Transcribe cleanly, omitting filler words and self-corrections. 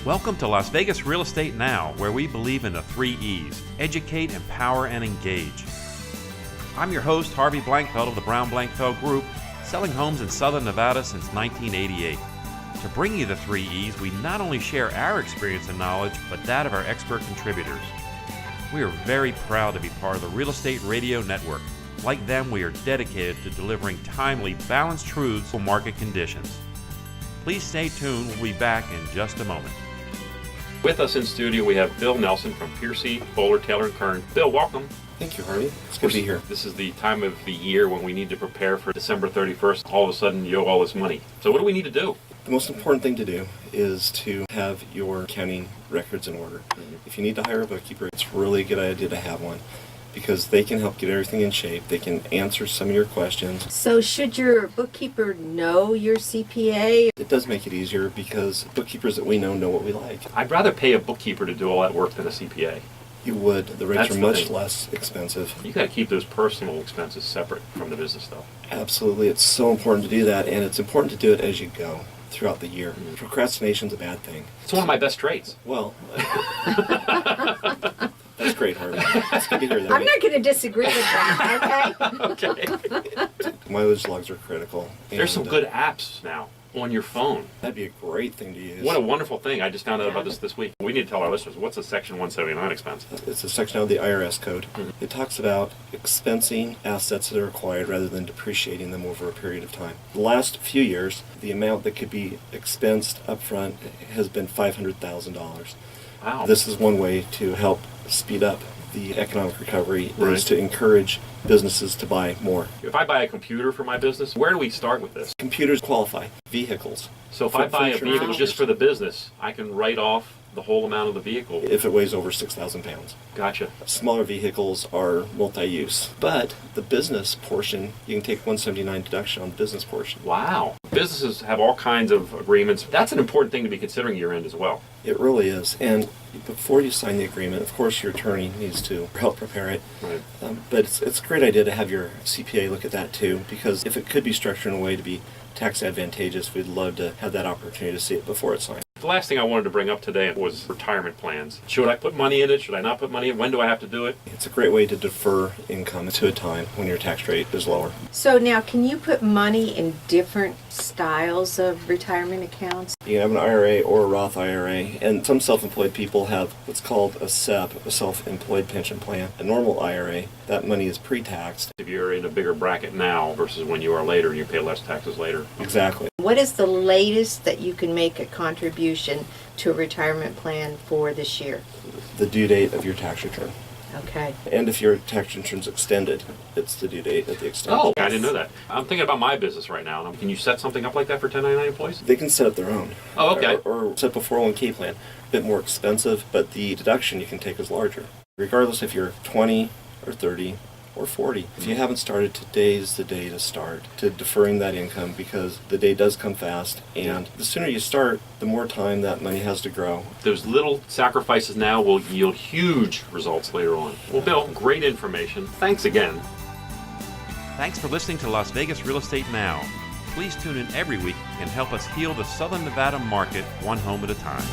Welcome to Las Vegas Real Estate Now, where we believe in the 3 E's: educate, empower, and engage. I'm your host, Harvey Blankfeld of the Brown Blankfeld Group, selling homes in Southern Nevada since 1988. To bring you the 3 E's, we not only share our experience and knowledge, but that of our expert contributors. We are very proud to be part of the Real Estate Radio Network. Like them, we are dedicated to delivering timely, balanced truths for market conditions. Please stay tuned. We'll be back in just a moment. With us in studio, we have Bill Nelson from Piercy Bowler Taylor Kern. Bill, welcome. Thank you, Harvey. It's good to be here. This is the time of the year when we need to prepare for December 31st. All of a sudden, you owe all this money. So what do we need to do? The most important thing to do is to have your accounting records in order. If you need to hire a bookkeeper, it's really a good idea to have one, because they can help get everything in shape. They can answer some of your questions. So should your bookkeeper know your CPA? It does make it easier because bookkeepers that we know what we like. I'd rather pay a bookkeeper to do all that work than a CPA. You would. The rates That's are the much thing. less expensive. You got to keep those personal expenses separate from the business stuff. Absolutely. It's so important to do that, and it's important to do it as you go throughout the year. Procrastination's a bad thing. It's one of my best traits. Well, that's great, Harvey. It's good to hear that. I'm not going to disagree with that, okay? Okay. Mileage logs are critical. There's some good apps now on your phone. That'd be a great thing to use. What a wonderful thing. I just found out about this week. We need to tell our listeners, what's a Section 179 expense? It's a section of the IRS code. It talks about expensing assets that are acquired rather than depreciating them over a period of time. The last few years, the amount that could be expensed upfront has been $500,000. Wow. This is one way to help speed up the economic recovery, Right. is to encourage businesses to buy more. If I buy a computer for my business, where do we start with this? Computers qualify. Vehicles. So if I buy a Furniture vehicle and just for the business, I can write off the whole amount of the vehicle. if it weighs over 6,000 pounds. Gotcha. Smaller vehicles are multi-use, but the business portion, you can take 179 deduction on the business portion. Wow. Businesses have all kinds of agreements. That's an important thing to be considering year end as well. It really is. And before you sign the agreement, of course, your attorney needs to help prepare it. Right. But it's a great idea to have your CPA look at that too, because if it could be structured in a way to be tax advantageous, we'd love to have that opportunity to see it before it's signed. The last thing I wanted to bring up today was retirement plans. Should I put money in it? Should I not put money in it? When do I have to do it? It's a great way to defer income to a time when your tax rate is lower. So now, can you put money in different styles of retirement accounts? You can have an IRA or a Roth IRA, and some self-employed people have what's called a SEP, a self-employed pension plan. A normal IRA, that money is pre-taxed. If you're in a bigger bracket now versus when you are later, you pay less taxes later. Exactly. What is the latest that you can make a contribution to a retirement plan for this year? The due date of your tax return. Okay. And if your tax return's extended, it's the due date of the extension. Oh, I didn't know that. I'm thinking about my business right now. Can you set something up like that for 1099 employees? They can set up their own. Oh, okay. Or set up a 401k plan. A bit more expensive, but the deduction you can take is larger. Regardless if you're 20 or 30 or 40. If you haven't started, today's the day to start to deferring that income, because the day does come fast, and the sooner you start, the more time that money has to grow. Those little sacrifices now will yield huge results later on. Well, Bill, great information. Thanks again. Thanks for listening to Las Vegas Real Estate Now. Please tune in every week and help us heal the Southern Nevada market one home at a time.